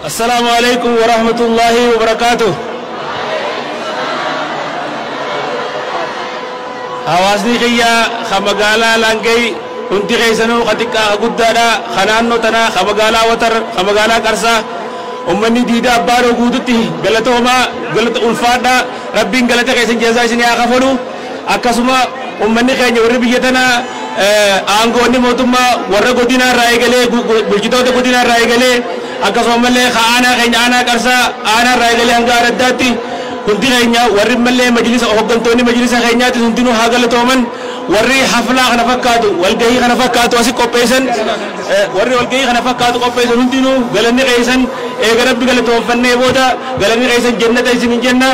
السلام عليكم ورحمة الله وبركاته. حواسني خيا خمقالا لانجي كنت خيسنو خطيكا قدادا خنانو تنا خمقالا وتر خمقالا كرسا أمني ديدا بارو قودتي غلطهما غلط ألفادا ربين غلط خيسن جزاء سنيا خفلو أكسما أمني خيا وربيتنا aangoonni mootummaa warra godina irraa eegalee bulchitoota godina irraa eegalee akkasumallee aanaa keenya aanaa qarsaa aanaa irraa eegalee hanga addaatti hundi keenya warri mallee majlisa hoggantoonni majlisa keenyaatti hundinuu haa galatooman warri haflaa kana fakkaatu walgahii kana fakkaatu asi qopheessan warri walgahii kana fakkaatu qopheessan hundinuu galanni keessan eega rabbi galatoonfannee booda galanni keessan jannata isin jenna.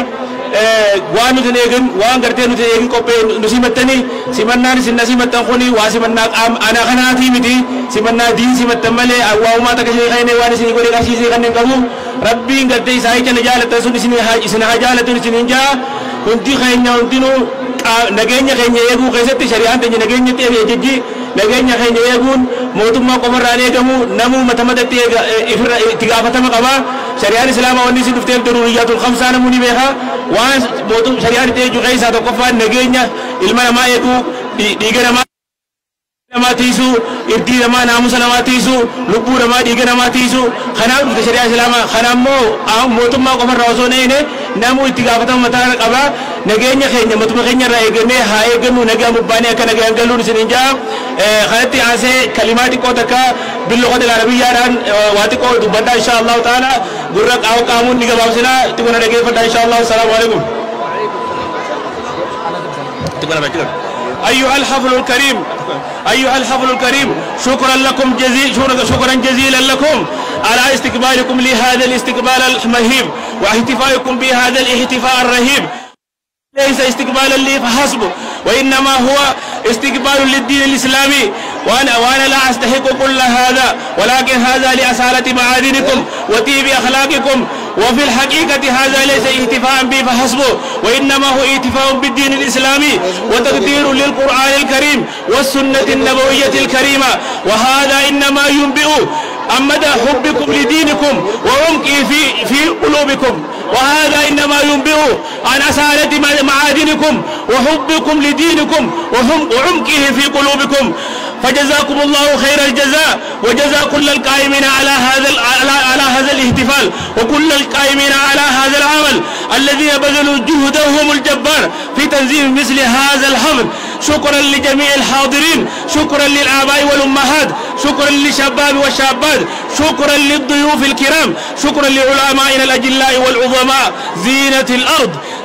waan nuti eegin waan gartee nuti eegin qophee nu simattanii simannaan isin simattan kuni waa simannaa ana kanaati miti simannaa diin simattan malee awwaamaa takka ishee kayne waan isin godhe qarshiisee kanneen qabu rabbiin gartee isaa jala jaalatan sun isin haa jaalatan isin hin jaa hundi keenya hundinuu nageenya keenya eeguu keessatti shari'aan teenya nageenya ta'e jijji nageenya keenya eeguun mootummaa qofarraan eegamu namuu mata matatti itti gaafatama qaba shari'aan islaamaa wanni isin dhufteef daruriyyatul khamsaa namuu ni beeka waan mootummaa shari'aan itti eegu keessaa tokkoffaan nageenya ilma namaa eeguu dhiiga namaa tiisu irdii namaa naamusa namaa tiisu lubbuu namaa dhiiga namaa tiisu kanaaf dhufte shari'aa islaamaa kanammoo mootummaa qofarraa osoo neene namuu itti gaafatama mataa qaba nageenya keenya mootummaa keenya irraa eeganee haa eegannu nagaa mubbaanii akka nagaan galuun isin hin jaa kanatti aansee kalimaa xiqqoo takka باللغة العربية واتقوا دبنا إن شاء الله تعالى قرق أو قامون نجابسنا تكون هذا كيف إن شاء الله السلام عليكم. أيها الحفل الكريم أيها الحفل الكريم شكرا لكم شكرا جزيلا لكم على استقبالكم لهذا الاستقبال المهيب واحتفائكم بهذا الاحتفاء الرهيب. ليس استقبالا لي فحسب وإنما هو استقبال للدين الإسلامي وأنا لا أستحق كل هذا ولكن هذا لأصالة معادنكم وطيب أخلاقكم وفي الحقيقة هذا ليس احتفاء بي فحسب وإنما هو احتفاء بالدين الإسلامي وتقدير للقرآن الكريم والسنة النبوية الكريمة وهذا إنما ينبئ عن مدى حبكم لدينكم وعمقه في قلوبكم وهذا إنما ينبئ عن أصالة معادنكم وحبكم لدينكم وعمقه في قلوبكم فجزاكم الله خير الجزاء وجزا كل القائمين على هذا الاحتفال وكل القائمين على هذا العمل الذين بذلوا جهدهم الجبار في تنظيم مثل هذا الحفل. شكرا لجميع الحاضرين شكرا للآباء والأمهات شكرا للشباب والشابات شكرا للضيوف الكرام شكرا لعلمائنا الأجلاء والعظماء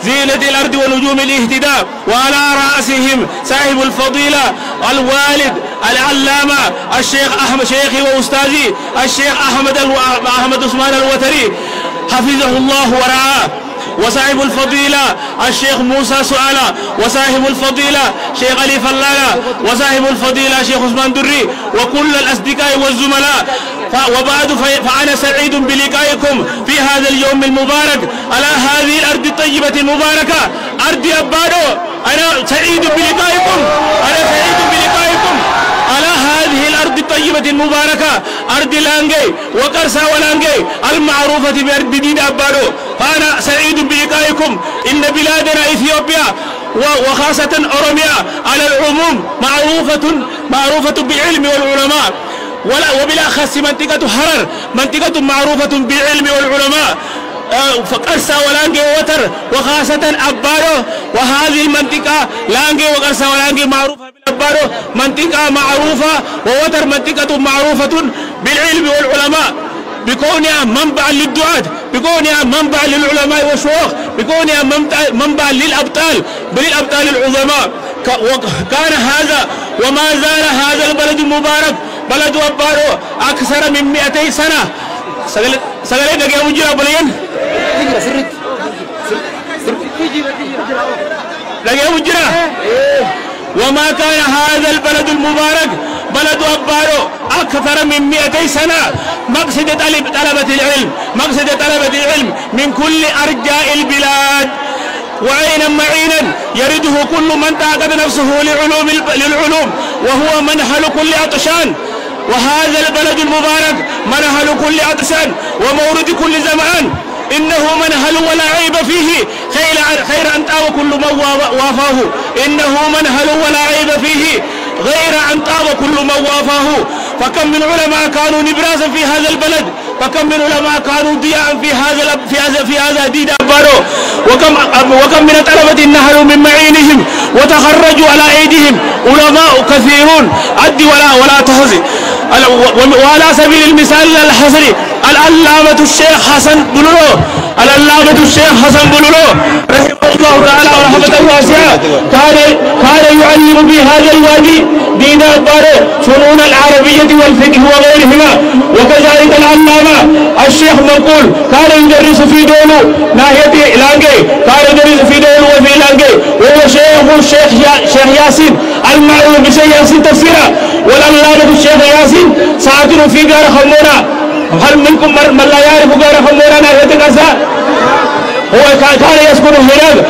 زينة الأرض ونجوم الاهتداء وعلى رأسهم صاحب الفضيلة الوالد العلامة الشيخ أحمد شيخي وأستاذي الشيخ أحمد عثمان الوتري حفظه الله ورعاه وصاحب الفضيلة الشيخ موسى سؤالة وصاحب الفضيلة شيخ علي فلالة وصاحب الفضيلة شيخ عثمان دري وكل الأصدقاء والزملاء وبعد فأنا سعيد بلقائكم في هذا اليوم المبارك على هذه الأرض الطيبة المباركة أرض أبادو. أنا سعيد بلقائكم على هذه الأرض الطيبة المباركة أرض لانجي وقرصة ولانجي المعروفة بأرض دين أبادو. فأنا سعيد بلقائكم. إن بلادنا إثيوبيا وخاصة أوروميا على العموم معروفة بالعلم والعلماء وبالأخص منطقة حرر منطقة معروفة بالعلم والعلماء فقرصة ولانجي ووتر وخاصة أبادو. وهذه المنطقة لانجي وقرصة ولانجي معروفة بالأبادو منطقة معروفة ووتر منطقة معروفة بالعلم والعلماء بكونها منبع للدعاة بكونها منبع للعلماء والشيوخ بكونها منبع للأبطال العظماء. كان هذا وما زال هذا البلد المبارك بلد أبادو أكثر من 200 سنة. سغلين دقيقة مجرى بلين دقيقة مجرى. وما كان هذا البلد المبارك بلد أبادو أكثر من 200 سنة مقصد طلبة العلم من كل أرجاء البلاد وعينا معينا يرده كل من تعقد نفسه للعلوم وهو منحل كل عطشان وهذا البلد المبارك منهل كل أدسان ومورد كل زمان، إنه منهل ولا عيب فيه، خير أن طاب كل من وافاه، إنه منهل ولا عيب فيه غير أن طاب كل من وافاه. فكم من علماء كانوا نبراسا في هذا البلد، فكم من علماء كانوا ضياء في هذا دين أبارو، وكم من طلبة نهلوا من معينهم وتخرجوا على أيديهم علماء كثيرون عد ولا تحصي. وعلى سبيل المثال الحصري العلامة الشيخ حسن بلولو، العلامة الشيخ حسن بلولو رحمه الله تعالى ورحمة واسعة كان يعلم في هذا الوادي دين أبارو فنون العربية والفقه وغيرهما. وكذلك العلامة الشيخ منقول كان يدرس في دولو ناحية لانجي، كان يدرس في دولو وفي لانجي، وهو الشيخ ياسين المعروف بشيخ ياسين تفسيرا. والعلامة الشيخ ياسين ساكن في دار خمورة. هل منكم من لا يعرف دار خمورة ناحية غزة؟ هو كان يسكن هناك،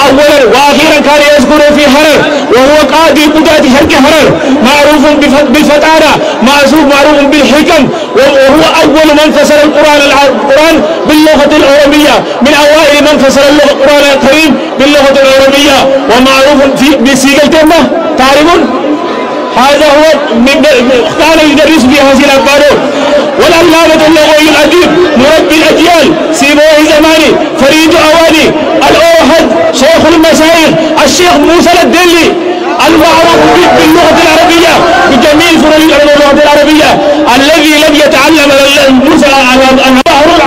أولا وأخيرا كان يسكن في حرر، وهو قاضي قضاة شرق حرر، معروف بالفتارة، معروف بالحكم، وهو أول من فسر القرآن باللغة العربية، من أوائل من فسر القرآن الكريم باللغة العربية، ومعروف بصيغة التامة. تعرفون؟ هذا هو كان يدرس في هذه الأبواب. والعلامة اللغوي الأديب مربي الأجيال سيبويه زماني فريد أواني الأوحد شيخ المشايخ الشيخ موسى الدلي المعروف باللغة العربية بجميع فنون اللغة العربية، الذي لم يتعلم موسى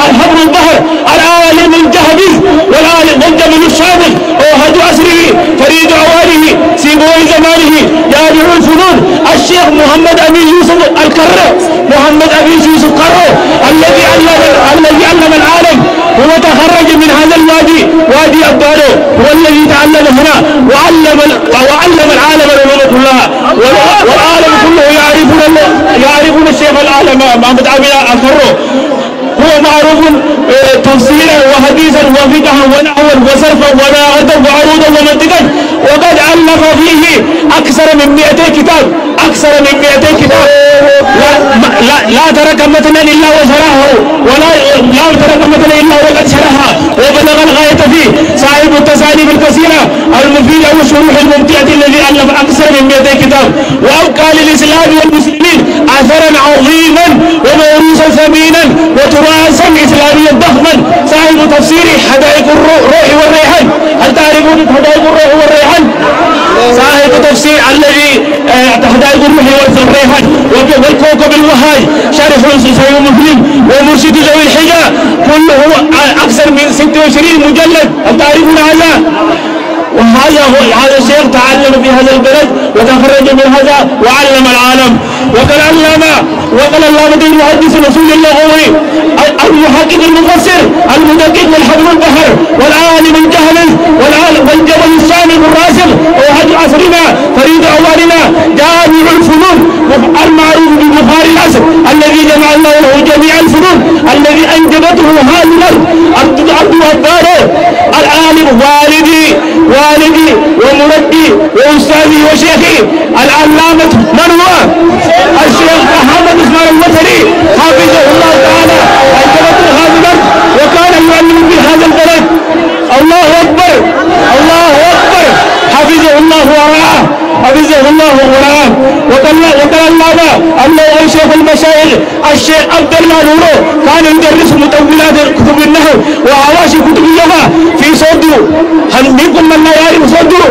الحبر البحر العالم الجهبي والجبل الشامل أوحد عصره فريد أوانه سيبويه زمانه جامع الفنون الشيخ محمد أمين يوسف القرة، محمد أمين يوسف القرة الذي علم العالم، هو تخرج من هذا الوادي وادي أبدارو، هو الذي تعلم هنا وعلم العالم العلوم كلها، والعالم كله يعرفون الشيخ العالم محمد أمين القرة. هو معروف تفسيرا وحديثا وفقها ونحوا وصرفا وناغة وعروضا ومنطقا، وقد ألف فيه أكثر من 200 كتاب، أكثر من 200 كتاب. لا ترك متنا إلا وشرحه، لا ترك متنا إلا وقد شرحها، وبلغ الغاية فيه صاحب التصانيف الكثيرة المفيدة والشروح الممتعة الذي ألف أكثر من 200 كتاب، وأبقى للإسلام والمسلمين أثرا عظيما وموروثا ثمينا وتراثا إسلاميا ضخما. صاحب تفسير حدائق الروح والريحان، هل تعرفون حدائق الروح والريحان؟ صاحب تفسير الذي حدائق الروح والريحان والكوكب الوهاج، شرح صحيح مسلم ومرشد ذوي الحجة، كله أكثر من 26 مجلد، هل تعرفون هذا؟ وهذا الشيخ تعلم في هذا البلد وتخرج من هذا وعلم العالم. وقال علامة المحدث رسول اللغوي المحقق المفسر المدقق والحبر البحر والعالم الجهل والجبل الشامل الراسخ وأحد عصرنا فريد أولنا جامع الفنون المعروف ببخاري العصر الذي جمع الله له جميع الفنون الذي أنجبته هذه الأرض أباره. العالم والدي ومربي وأستاذي وشيخي العلامة من هو؟ الشيخ محمد اسماعيل الوتري حفظه الله تعالى، أنجبته هذه الأرض وكان يعلم في هذا البلد. الله أكبر الله أكبر، حفظه الله ورعاه، حفظه الله ورعاه. وكان شيخ المشايخ الشيخ عبد الله نورو كان يدرس مطولات كتب النحو وحواشي كتب اللغة في صدره. هل منكم من لا يعرف صدره؟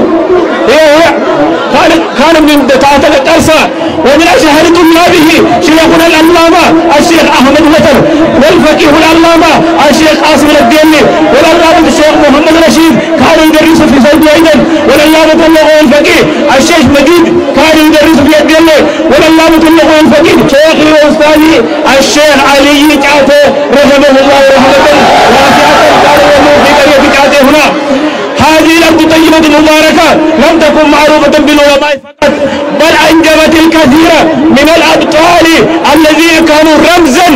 كان من تحت الأرصى. ومن أشهر طلابه شيخنا العلامة الشيخ أحمد وتر، والفقيه العلامة الشيخ عاصم الديني، والعلامة الشيخ محمد رشيد كان يدرس في صدره أيضا، والعلامة اللغوي الفقيه الشيخ مجيد كان يدرس في الديني، والعلامة اللغوي الفقيه شيخي وأستاذي الشيخ علي كعته رحمه الله رحمة واسعة كان يمر في قرية كعته هنا. هذه الأرض طيبة مباركة لم تكن معروفة بالعلماء فقط، بل أنجبت الكثير من الأبطال الذين كانوا رمزا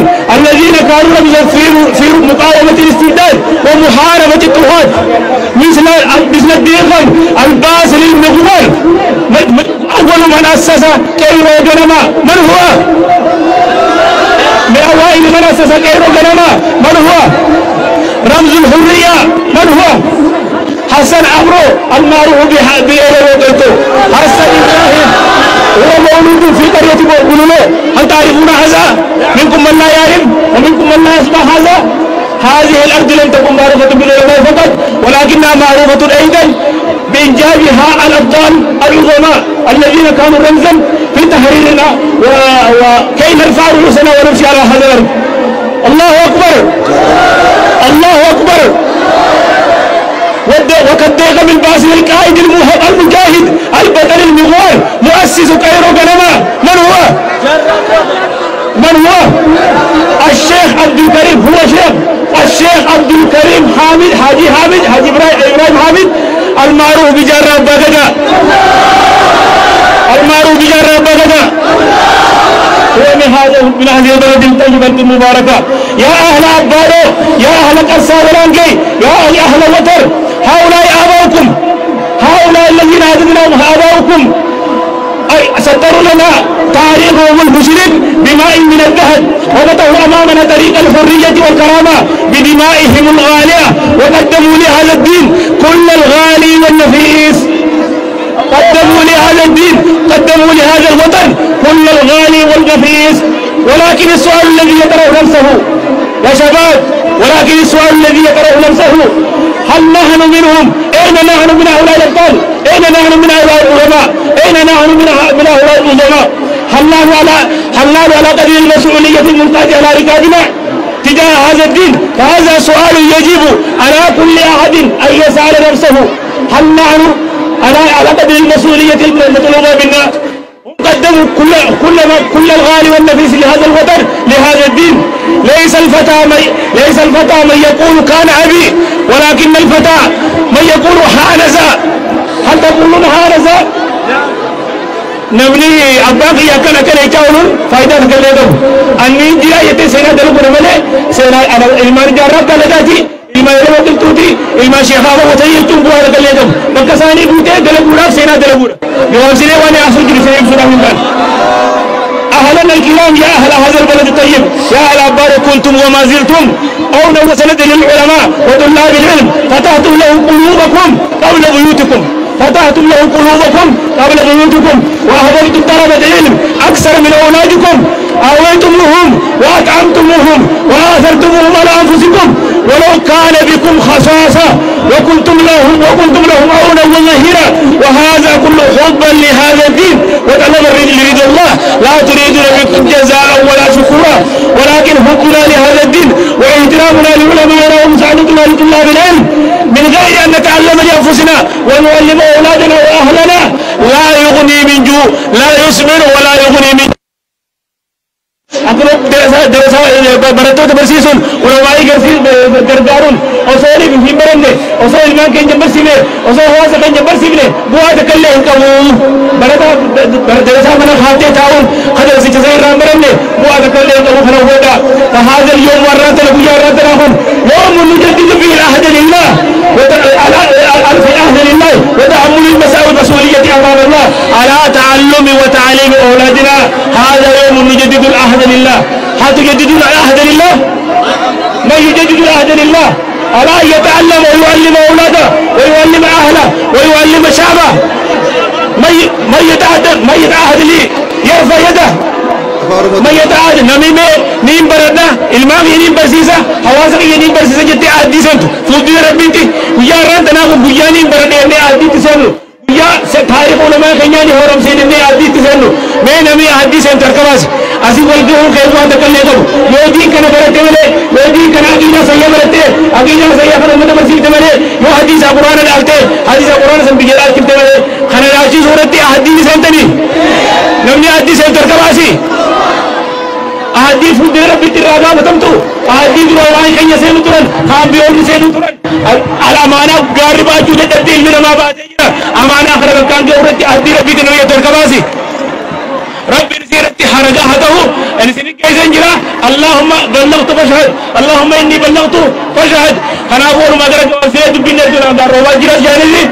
في مقاومة الاستبداد ومحاربة الطغاة، مثل الديخن الباسل المغول أول من أسس كيرو جنما من هو؟ من أوائل من أسس كيرو جنما من هو؟ رمز الحرية من هو؟ حسن عمرو المعروف بإيرو حسن إبراهيم هو مولود في قرية بولولو. هل تعرفون هذا؟ منكم من لا يعرف ومنكم من لا يسمع هذا. هذه الأرض لم تكن معروفة بالعلماء فقط ولكنها معروفة أيضا بإنجابها الأبطال العظماء الذين كانوا رمزا في تحريرنا وكي نرفع رؤوسنا ونمشي على هذا الأرض. الله أكبر الله أكبر. وقد ضيق بالباس القائد المجاهد البطل المغوار مؤسس كايرو جنما من هو؟ من هو؟ الشيخ عبد الكريم. هو شيخ الشيخ عبد الكريم حامد حاجي إبراهيم حامد المعروف بجرة بغدا المعروف بجرة بغدا. هو من هذه البلد الطيبة المباركة. يا أهل عبارو يا أهل قرصة ولانجي يا أهل وتر هؤلاء آباؤكم هؤلاء الذين عددناهم آباؤكم أي ستروا لنا تاريخهم المشرك بماء من الذهب وفتحوا أمامنا طريق الحرية والكرامة بدمائهم الغالية وقدموا لهذا الدين كل الغالي والنفيس. قدموا لهذا الدين قدموا لهذا الوطن كل الغالي والنفيس. ولكن السؤال الذي يطرح نفسه يا شباب ولكن السؤال الذي يطرح نفسه هل نحن منهم؟ أين نحن من هؤلاء الأبطال؟ أين نحن من هؤلاء العلماء؟ أين نحن من هؤلاء العظماء؟ هل نحن على قدر المسؤولية المنقادة على ركابنا تجاه هذا الدين؟ فهذا سؤال يجب على كل أحد أن يسأل نفسه. هل نحن على قدر المسؤولية المطلوبة منا؟ قدموا كل الغالي والنفيس لهذا الوطن لهذا الدين. ليس الفتى من يقول كان أبي ولكن الفتى من يقول حانزا. هل تقولون حانزا؟ نمني أباك يا كنا يجاولون فايدة كلهم أني جرا يتي سينا دلو برمله سينا أنا إلمان جارب كلداتي إلمان يروتل توتي إلمان شيخاوا وتيجي تنبوه كلهم مكساني بوته دلو برا سينا دلو برا يوم سينا وانا أسود جريسي يمسونا منكان. أهلا الكرام يا أهل هذا البلد الطيب يا أهل عبار كنتم وما زلتم أو وصلت للعلماء وطلاب العلم فتحتم لهم قلوبكم قبل بيوتكم فتحتم لهم قلوبكم قبل بيوتكم وأهبلتم طلبة العلم أكثر من أولادكم أويتموهم وأطعمتموهم وآثرتموهم على أنفسكم ولو كان بكم خصاصة وكنتم لهم عونا وظهيرا وهذا كله حبا لهذا الدين وطلبا لرضا الله لا تريدون منكم جزاء ولا شكورا ولكن حبنا لهذا الدين واحترامنا لعلمائنا ومساعدتنا لطلاب العلم من غير أن نتعلم لأنفسنا ونعلم أولادنا وأهلنا لا يغني من جوع لا يسمن ولا يغني من أقول دراسة براتو تبرسيسون ولوائي غرغارون أصولي في برنة أصول ما كان جبرسينه أصول هو سكان جبرسينه بوا تكلم كمو براتا دراسة من خاطئ تاون هذا سيجزاي رام برنة بوا تكلم كمو خنا هودا فهذا اليوم ورات لبيا رات لهم يوم نجدد في العهد لله في العهد لله وتحمل المسؤولية أمام الله على تعلم وتعليم أولادنا. هذا يوم نجدد العهد لله. هل تجددون العهد لله؟ من يجدد العهد لله؟ ألا يتعلم ويعلم أولاده ويعلم أهله ويعلم شعبه. من يتعهد لي يرفع يده. من يتعهد نميمة نيم بردنا المام ينيم برسيسة حواسك ينيم برسيسة جتة عادي سنتو فودي ربينتي ويا رانتنا وبيا نيم بردنا عادي تسنو يا ستاريخ علماء كنياني هورم سيدنا عادي تسنو मैं नमी आदि से तरकवास असी बोलते हूँ कई बात कर ले दो योगी कना बरते वाले योगी कना अकीदा सही बरते अकीदा सही अगर उम्मत मसीह वाले यो हदीस कुरान डालते हदीस कुरान से बिगड़ा कितने वाले खाने राजी सूरत हदीस से तनी नमी आदि से तरकवासी हदीस मुद्दे रब्बी तिरागा बतम तो हदीस रोवाई कहीं से नुतरन खाम बियोर से नुतरन अमाना गारिबा चुने तब्दील में रमा बात है अमाना खरब कांगे उरत हदीस रब्बी तिरागा तरकवासी रब्बी حرجاته يعني سنك كيف انجرا اللهم بلغت فاشهد اللهم اني بلغت فاشهد انا اقول ما درك وسيد بين الدنيا دار واجرا جانلي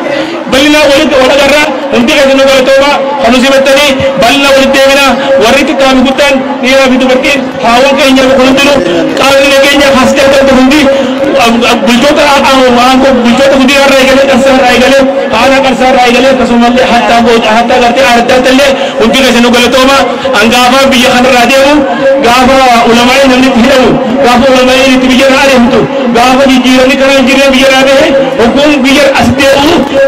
بلنا ولد ولا غرا انت كذا نقول توبه خلصيبتني بلنا ولد بنا وريت كلام قلتن نيرا في دبرتي حاول كاين يقولوا قال لي كاين حسيت تهندي بلجوت انا بلجوت خدي رايغله كسر رايغله انا كسر رايغله قسم الله حتى غرتي ارتت لي انت كذا نقول توبه انغافا بيجي خن راديو غافا علماء نمني تهلو غافا علماء تبيجي عليهم تو غافا جيراني كان جيران بيجي عليه حكم بيجي اسدو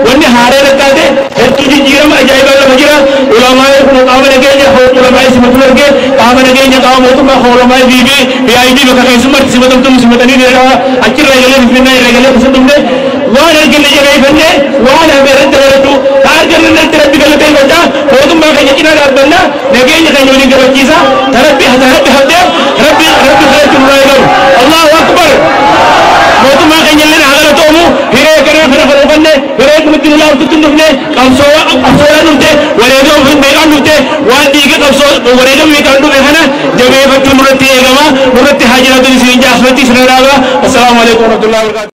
وني هارے رہتا ہے تجھے جیرم عجائب اللہ بجرا علماء قام لگے یا علماء سمت لگے قام لگے یا قام ہوتا ما علماء بی بی آئی دی بکا سمت سمت تم سمت نہیں دے رہا اچھر رہ گلے بسم اللہ رہ گلے پسند تم نے وانا گلے جگہ بننے وانا میرے تغرتو تار کرنے نے تربی گلتے بچا ہوتم ما کہیں جنا رات بننا لگے یا کہیں جولی کے چیزا ربی حد ربی خیرت اللہ اکبر ہوتم ما کہیں جلنے حضرت اومو ہرے کرے خرخر بننے hire kumti nula utun dufne kamso nute waredo bekan nute wadi ke kamso waredo bekan nute hana jabe fakir murati egama murati hajiratu sinja asmati siraraga assalamu alaikum warahmatullahi wabarakatuh